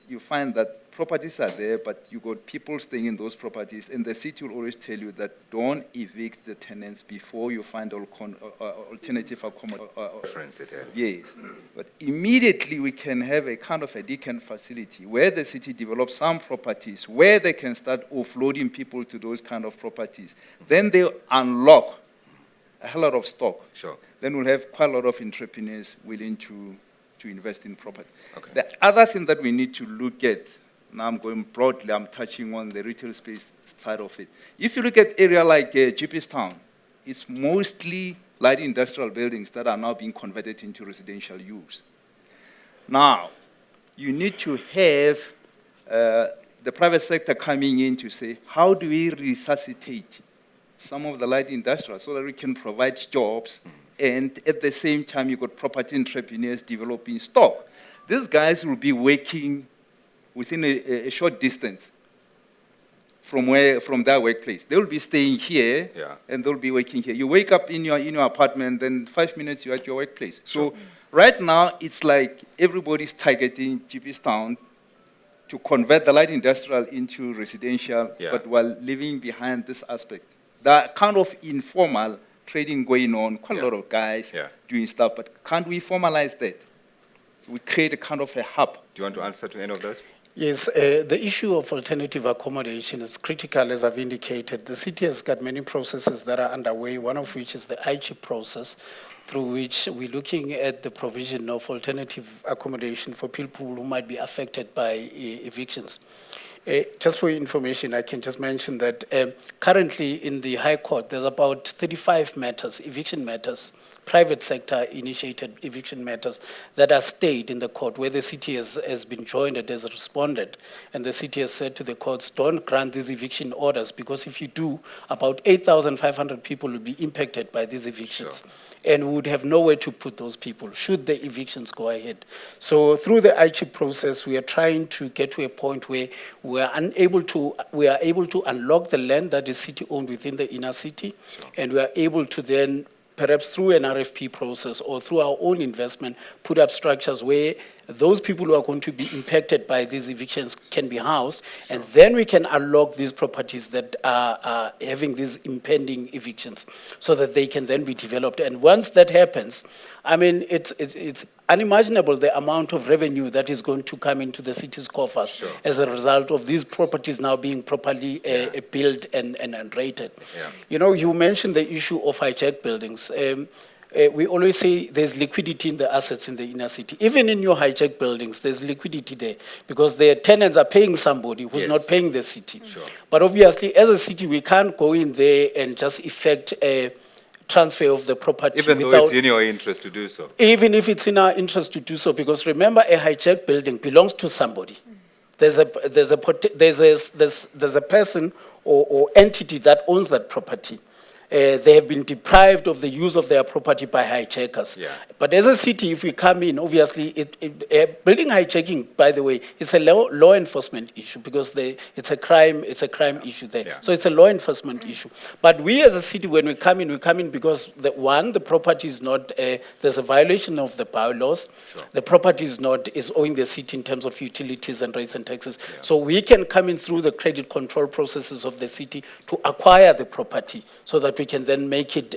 you find that properties are there, but you got people staying in those properties, and the city will always tell you that don't evict the tenants before you find alternative accommodation. Yes, but immediately we can have a kind of a decant facility where the city develops some properties where they can start offloading people to those kind of properties. Then they unlock a hell lot of stock. Sure. Then we'll have quite a lot of entrepreneurs willing to invest in property. Okay. The other thing that we need to look at, now I'm going broadly, I'm touching on the retail space side of it. If you look at area like Town, it's mostly light industrial buildings that are now being converted into residential use. Now, you need to have the private sector coming in to say, how do we resuscitate some of the light industrial so that we can provide jobs, and at the same time you've got property entrepreneurs developing stock. These guys will be working within a short distance from their workplace. They will be staying here, and they'll be working here. You wake up in your apartment, then 5 minutes you're at your workplace. So right now, it's like everybody's targeting Town to convert the light industrial into residential, but while leaving behind this aspect. That kind of informal trading going on, quite a lot of guys doing stuff, but can't we formalize that? So we create a kind of a hub. Do you want to answer to any of that? Yes, the issue of alternative accommodation is critical, as I've indicated. The city has got many processes that are underway, one of which is the ICHIP process, through which we're looking at the provision of alternative accommodation for people who might be affected by evictions. Just for your information, I can just mention that currently in the High Court, there's about 35 matters, eviction matters, private sector initiated eviction matters that are stayed in the court where the city has been joined and has responded. And the city has said to the courts, don't grant these eviction orders, because if you do, about 8,500 people will be impacted by these evictions. Sure. And we would have nowhere to put those people should the evictions go ahead. So through the ICHIP process, we are trying to get to a point where we are able to unlock the land that is city-owned within the inner city, and we are able to then, perhaps through an RFP process or through our own investment, put up structures where those people who are going to be impacted by these evictions can be housed, and then we can unlock these properties that are having these impending evictions so that they can then be developed. And once that happens, I mean, it's unimaginable the amount of revenue that is going to come into the city's coffers as a result of these properties now being properly built and rated. You know, you mentioned the issue of hijack buildings. We always say there's liquidity in the assets in the inner city. Even in your hijack buildings, there's liquidity there because their tenants are paying somebody who's not paying the city. But obviously, as a city, we can't go in there and just effect a transfer of the property. Even though it's in your interest to do so. Even if it's in our interest to do so, because remember, a hijack building belongs to somebody. there's a person or entity that owns that property. They have been deprived of the use of their property by hijackers. Yeah. But as a city, if we come in, obviously, building hijacking, by the way, is a law enforcement issue because it's a crime issue there. Yeah. So it's a law enforcement issue. But we as a city, when we come in because the property is not, there's a violation of the bylaws. Sure. The property is owing the city in terms of utilities and rates and taxes. Yeah. So we can come in through the credit control processes of the city to acquire the property so that we can then make it,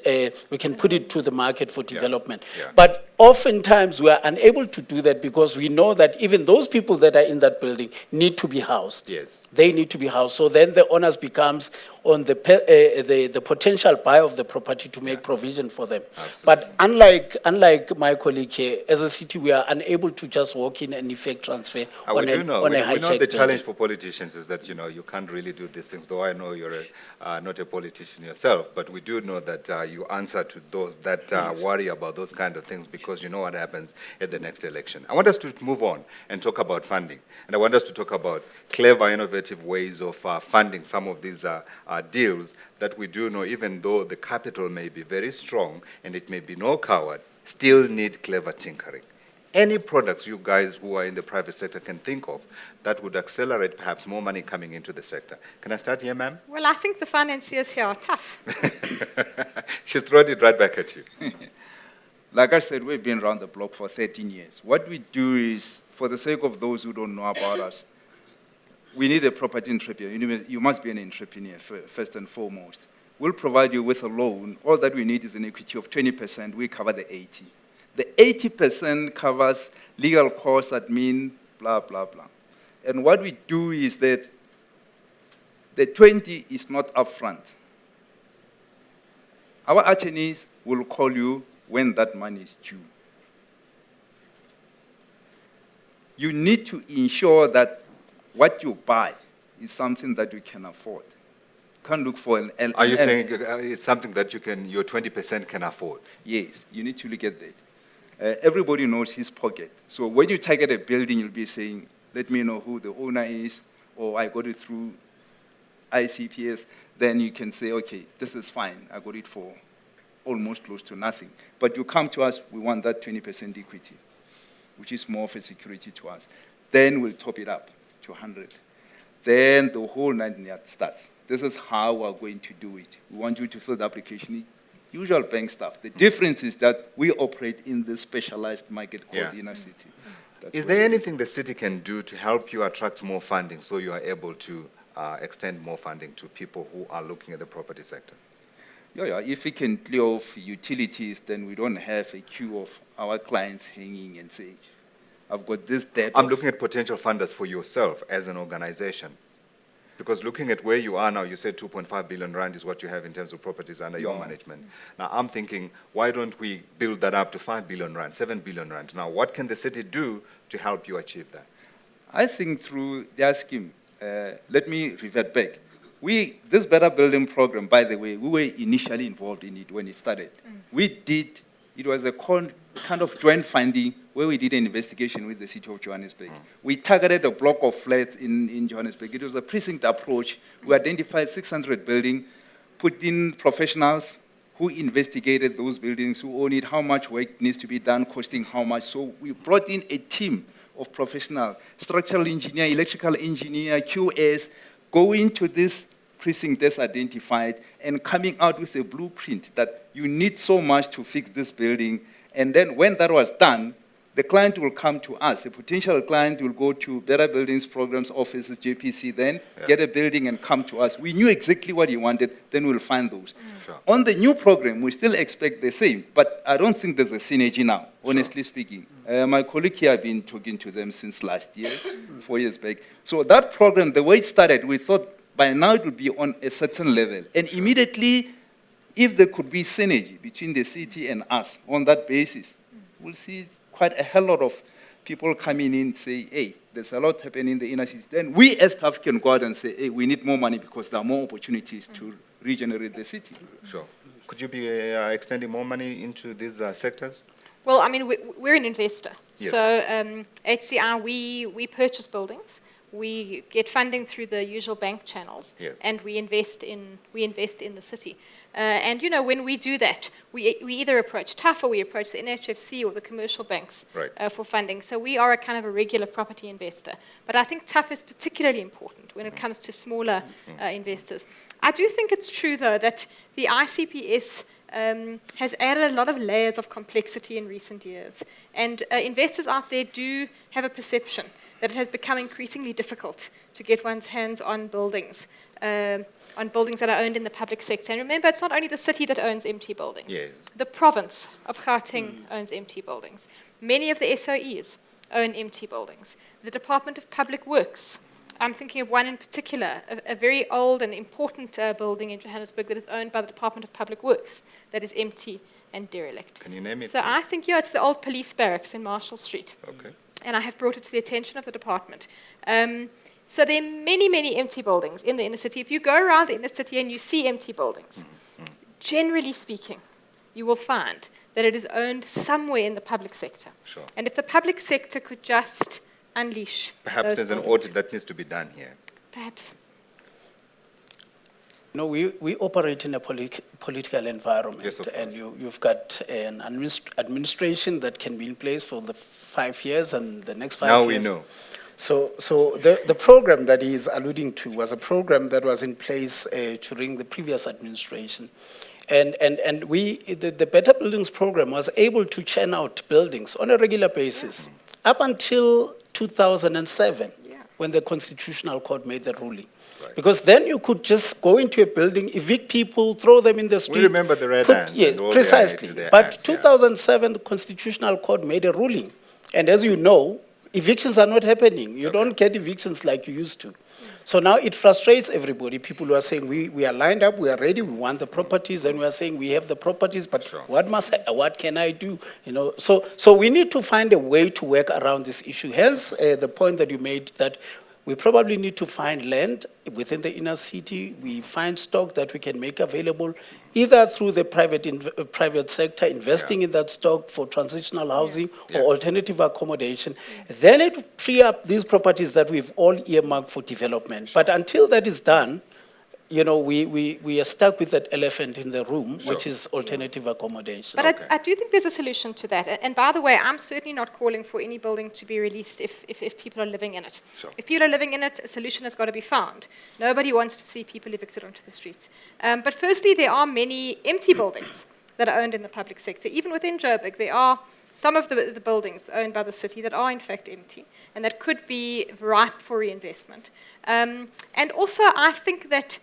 we can put it to the market for development. Yeah. But oftentimes we are unable to do that because we know that even those people that are in that building need to be housed. Yes. They need to be housed. So then the onus becomes on the potential buyer of the property to make provision for them. Absolutely. But unlike my colleague here, as a city, we are unable to just walk in and effect transfer on a hijack. We know the challenge for politicians is that, you can't really do these things, though I know you're not a politician yourself, but we do know that you answer to those that worry about those kind of things because you know what happens at the next election. I want us to move on and talk about funding. And I want us to talk about clever, innovative ways of funding some of these deals that we do know, even though the capital may be very strong and it may be no coward, still need clever tinkering. Any products you guys who are in the private sector can think of that would accelerate perhaps more money coming into the sector. Can I start here, ma'am? Well, I think the financiers here are tough. She's thrown it right back at you. Like I said, we've been around the block for 13 years. What we do is, for the sake of those who don't know about us, we need a property entrepreneur. You must be an entrepreneur first and foremost. We'll provide you with a loan. All that we need is an equity of 20%. We cover the 80%. The 80% covers legal costs, admin, blah, blah, blah. And what we do is that the 20% is not upfront. Our attorneys will call you when that money is due. You need to ensure that what you buy is something that you can afford. You can't look for an... Are you saying it's something that your 20% can afford? Yes, you need to look at that. Everybody knows his pocket. So when you target a building, you'll be saying, let me know who the owner is, or I got it through ICPS. Then you can say, okay, this is fine. I got it for almost close to nothing. But you come to us, we want that 20% equity, which is more of a security to us. Then we'll top it up to 100. Then the whole 9 yards starts. This is how we're going to do it. We want you to fill the application, usual bank stuff. The difference is that we operate in this specialized market called the inner city. Is there anything the city can do to help you attract more funding so you are able to extend more funding to people who are looking at the property sector? Yeah, if we can clear off utilities, then we don't have a queue of our clients hanging and saying, I've got this debt. I'm looking at potential funders for yourself as an organization. Because looking at where you are now, you said 2.5 billion rand is what you have in terms of properties under your management. Now, I'm thinking, why don't we build that up to 5 billion rand, 7 billion rand? Now, what can the city do to help you achieve that? I think through their scheme, let me revert back. This Better Building program, by the way, we were initially involved in it when it started. It was a kind of joint funding where we did an investigation with the City of Johannesburg. We targeted a block of flats in Johannesburg. It was a precinct approach. We identified 600 buildings, put in professionals who investigated those buildings, who own it, how much work needs to be done, costing how much. So we brought in a team of professionals, structural engineer, electrical engineer, QS, going to this precinct that's identified and coming out with a blueprint that you need so much to fix this building. And then when that was done, the client will come to us. A potential client will go to Better Buildings Programs Offices, JPC, then get a building and come to us. We knew exactly what he wanted, then we'll find those. Sure. On the new program, we still expect the same, but I don't think there's a synergy now, honestly speaking. My colleague here, I've been talking to them since last year, 4 years back. So that program, the way it started, we thought by now it will be on a certain level. And immediately, if there could be synergy between the city and us on that basis, we'll see quite a hell lot of people coming in and say, hey, there's a lot happening in the inner city. Then we as staff can go out and say, hey, we need more money because there are more opportunities to regenerate the city. Sure. Could you be extending more money into these sectors? Well, I mean, we're an investor. Yes. So HCI, we purchase buildings. We get funding through the usual bank channels, Yes. and we invest in the city. And you know, when we do that, we either approach TUHF or we approach the NHFC or the commercial banks for funding. So we are a kind of a regular property investor. But I think TUHF is particularly important when it comes to smaller investors. I do think it's true, though, that the ICPS has added a lot of layers of complexity in recent years. And investors out there do have a perception that it has become increasingly difficult to get one's hands on buildings that are owned in the public sector. And remember, it's not only the city that owns empty buildings. Yes. The province of Gauteng owns empty buildings. Many of the SOEs own empty buildings. The Department of Public Works, I'm thinking of one in particular, a very old and important building in Johannesburg that is owned by the Department of Public Works that is empty and derelict. Can you name it? So I think, it's the old police barracks in Marshall Street. Okay. And I have brought it to the attention of the department. So there are many, many empty buildings in the inner city. If you go around the inner city and you see empty buildings, generally speaking, you will find that it is owned somewhere in the public sector. Sure. And if the public sector could just unleash Perhaps those there's an buildings. audit that needs to be done here. Perhaps. No, we operate in a political environment, Yes, of course. and you've got an administration that can be in place for the 5 years and the next 5 Now years. we know. So the program that he is alluding to was a program that was in place during the previous administration. And the Better Buildings program was able to churn out buildings on a regular basis up until 2007, when the Constitutional Court made the ruling. Right. Because then you could just go into a building, evict people, throw them in the street. We remember the red hands. Yeah, and all precisely. their But hands, 2007, the Constitutional Court made a ruling. And as you know, evictions are not happening. You don't get evictions like you used to. So now it frustrates everybody. People who are saying, we are lined up, we are ready, we want the properties, and we are saying we have the properties, but what can I do? You know, so we need to find a way to work around this issue. Hence, the point that you made that we probably need to find land within the inner city. We find stock that we can make available, either through the private sector, investing in that stock for transitional housing or alternative accommodation. Then it will free up these properties that we've all earmarked for development. But until that is done, you know, we are stuck with that elephant in the room, which is alternative accommodation. But I do think there's a solution to that. And by the way, I'm certainly not calling for any building to be released if people are living in it. Sure. If people are living in it, a solution has got to be found. Nobody wants to see people evicted onto the streets. But firstly, there are many empty buildings that are owned in the public sector. Even within Joburg, there are some of the buildings owned by the city that are in fact empty and that could be ripe for reinvestment. And also, I think that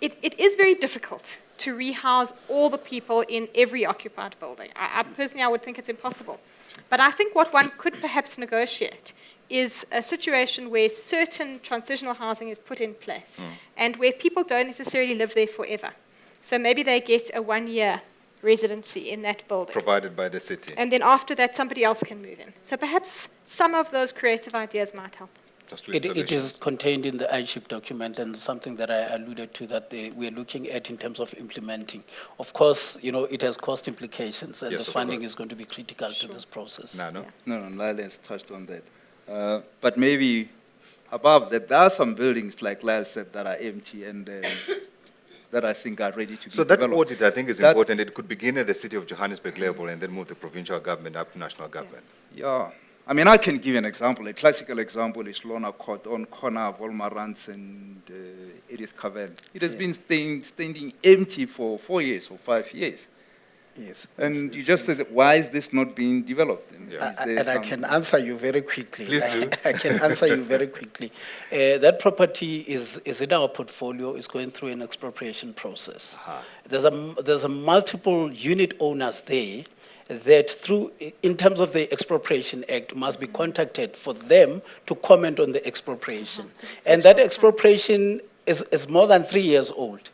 it is very difficult to rehouse all the people in every occupied building. Personally, I would think it's impossible. But I think what one could perhaps negotiate is a situation where certain transitional housing is put in place and where people don't necessarily live there forever. So maybe they get a 1-year residency in that building. Provided by the city. And then after that, somebody else can move in. So perhaps some of those creative ideas might help. It is contained in the ICHIP document and something that I alluded to that we're looking at in terms of implementing. Of course, you know, it has cost implications and the funding is going to be critical to this process. Nano? No, Lael has touched on that. But maybe above that, there are some buildings, like Lael said, that are empty and that I think are ready to be developed. So that audit, I think, is important. It could begin at the City of Johannesburg level and then move the provincial government up to national government. Yeah. I mean, I can give an example. A classical example is Lona Court on corner of Olmarans and Edith Cavern. It has been standing empty for 4 years or 5 years. Yes. And you just said, why is this not being developed? And I can answer you very quickly. Please do. I can answer you very quickly. That property is in our portfolio, is going through an expropriation process. There's a multiple unit owners there that in terms of the Expropriation Act, must be contacted for them to comment on the expropriation. And that expropriation is more than 3 years old.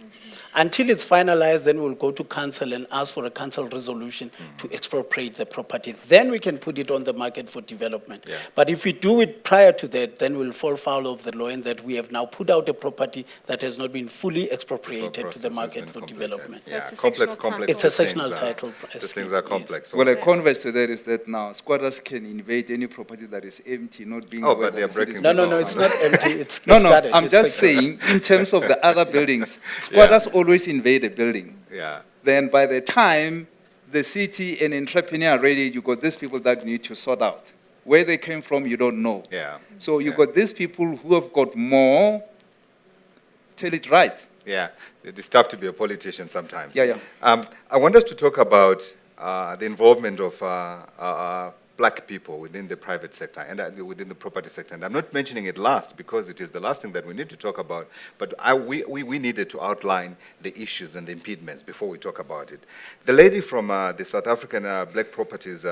Until it's finalized, then we'll go to council and ask for a council resolution to expropriate the property. Then we can put it on the market for development. Yeah. But if we do it prior to that, then we'll fall foul of the law in that we have now put out a property that has not been fully expropriated to the market for development. Yeah, it's a complex, sectional complex. It's a things sectional are- title. These things are complex. Well, a converse to that is that now squatters can invade any property that is empty, not being Oh, aware but that they're the city breaking is No, the no, no, law. it's not empty. It's No, it's no, guarded. I'm It's just secure. saying, in terms of the other buildings, squatters always invade a building. Yeah. Then by the time the city and entrepreneur are ready, you got these people that need to sort out. Where they came from, you don't know. Yeah. So you Yeah. got these people who have got more, tell it right. Yeah, it's tough to be a politician sometimes. Yeah, yeah. I want us to talk about the involvement of black people within the private sector and within the property sector. And I'm not mentioning it last because it is the last thing that we need to talk about, but we needed to outline the issues and the impediments before we talk about it. The lady from the South African Black Properties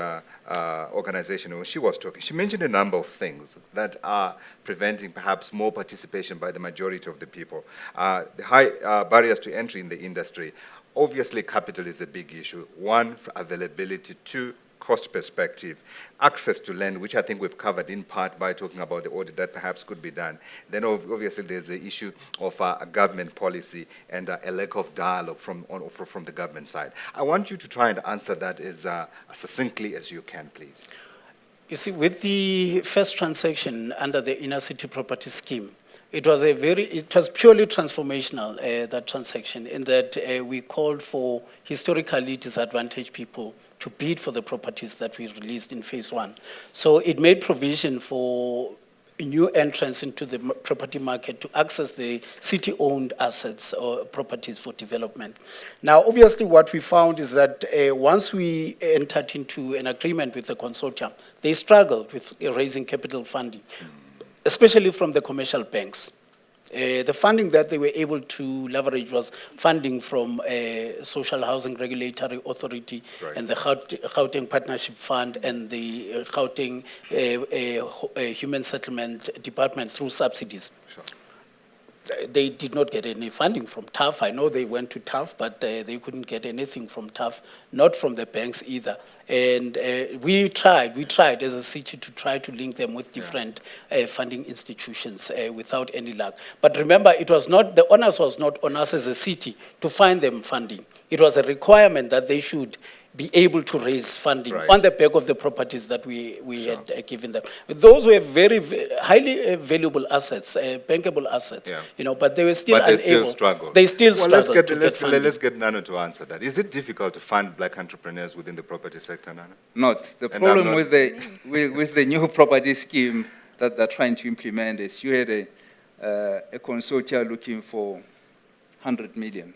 Organization, when she was talking, she mentioned a number of things that are preventing perhaps more participation by the majority of the people. The high barriers to entry in the industry. Obviously, capital is a big issue. One, for availability. Two, cost perspective, access to land, which I think we've covered in part by talking about the audit that perhaps could be done. Then obviously there's the issue of a government policy and a lack of dialogue from the government side. I want you to try and answer that as succinctly as you can, please. You see, with the first transaction under the inner city property scheme, it was purely transformational, that transaction, in that we called for historically disadvantaged people to bid for the properties that we released in phase one. So it made provision for new entrants into the property market to access the city-owned assets or properties for development. Now, obviously, what we found is that once we entered into an agreement with the consortium, they struggled with raising capital funding, especially from the commercial banks. The funding that they were able to leverage was funding from Social Housing Regulatory Authority, right, and the Gauteng Partnership Fund and the Gauteng Human Settlement Department through subsidies. Sure. They did not get any funding from TUHF. I know they went to TUHF, but they couldn't get anything from TUHF, not from the banks either. And we tried as a city to try to link them with different funding institutions without any luck. But remember, it was not, the onus was not on us as a city to find them funding. It was a requirement that they should be able to raise funding, right, on the back of the properties that we sure, had given them. Those were very highly valuable assets, bankable assets, yeah, but they were still unable. Still struggle. They still struggle to get funding. Let's get Nano to answer that. Is it difficult to fund black entrepreneurs within the property sector, Nano? Not. The problem with the new property scheme that they're trying to implement is you had a consortium looking for 100 million.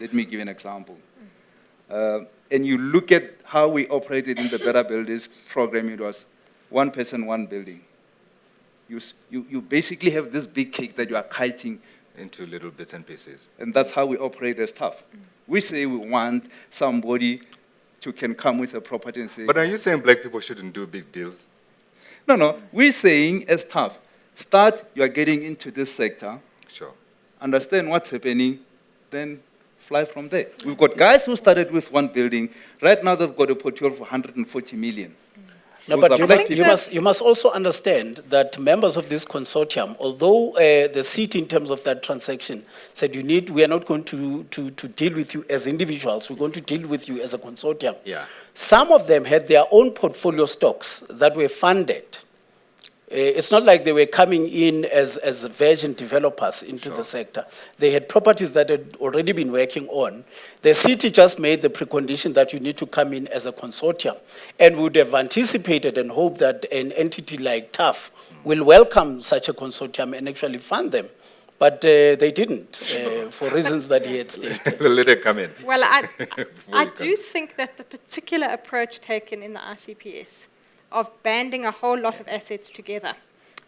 Let me give an example. And you look at how we operated in the Better Buildings program, it was one person, one building. You basically have this big cake that you are kiting into little bits and pieces. And that's how we operate as TUHF. We say we want somebody who can come with a property and say... But are you saying black people shouldn't do big deals? No. We're saying as TUHF, you are getting into this sector. Sure. Understand what's happening, then fly from there. We've got guys who started with one building. Right now, they've got a portfolio of 140 million. No, but you must also understand that members of this consortium, although the city in terms of that transaction said we are not going to deal with you as individuals, we're going to deal with you as a consortium. Yeah. Some of them had their own portfolio stocks that were funded. It's not like they were coming in as virgin developers into the sector. They had properties that had already been working on. The city just made the precondition that you need to come in as a consortium, and would have anticipated and hoped that an entity like TUHF will welcome such a consortium and actually fund them. But they didn't, for reasons that he had stated. Let it come in. Well, I do think that the particular approach taken in the ICPS of banding a whole lot of assets together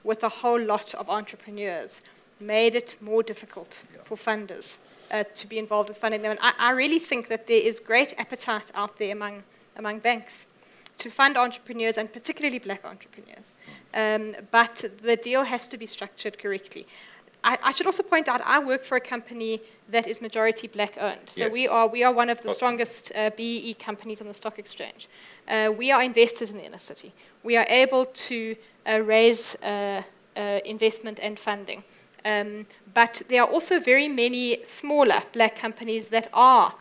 with a whole lot of entrepreneurs made it more difficult for funders to be involved with funding them. And I really think that there is great appetite out there among banks to fund entrepreneurs, and particularly black entrepreneurs. But the deal has to be structured correctly. I should also point out, I work for a company that is majority black owned. So Yes. we are one of the Awesome. strongest BEE companies on the stock exchange. We are investors in the inner city. We are able to raise investment and funding. But there are also very many smaller black companies that are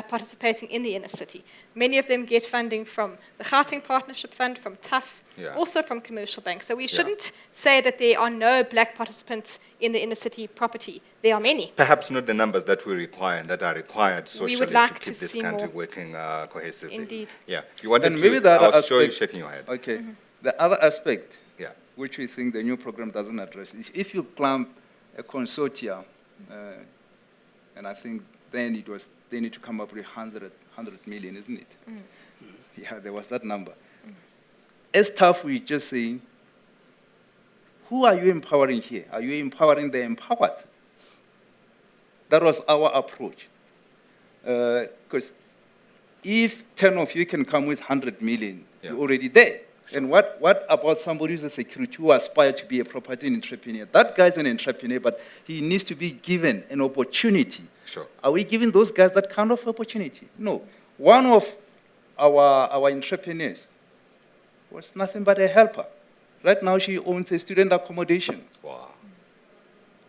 participating in the inner city. Many of them get funding from the Carlton Partnership Fund, from TUHF, Yeah. also from commercial banks. So we shouldn't say that there are no black participants in the inner city property. There are many. Perhaps not the numbers that we require and that are required socially would like to keep to this see country more. working cohesively. Indeed. Yeah. You wanted And to, maybe the other I was sure you're aspect- shaking your head. Okay. The other aspect, Yeah. which we think the new program doesn't address, is if you clump a consortia, and I think then they need to come up with 100 million, isn't it? Yeah, there was that number. As tough, we just saying, who are you empowering here? Are you empowering the empowered? That was our approach. Because if 10 of you can come with 100 million, you're already there. And what about somebody who's a security who aspires to be a property entrepreneur? That guy's an entrepreneur, but he needs to be given an opportunity. Sure. Are we giving those guys that kind of opportunity? No. One of our entrepreneurs was nothing but a helper. Right now, she owns a student accommodation. Wow.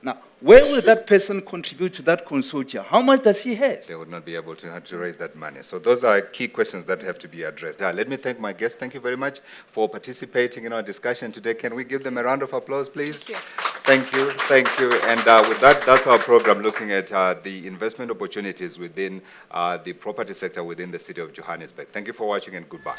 Now, where will that person contribute to that consortia? How much does he have? They would not be able to raise that money. So those are key questions that have to be addressed. Let me thank my guests. Thank you very much for participating in our discussion today. Can we give them a round of applause, please? Thank you. Thank you. And with that, that's our program looking at the investment opportunities within the property sector within the city of Johannesburg. Thank you for watching and goodbye.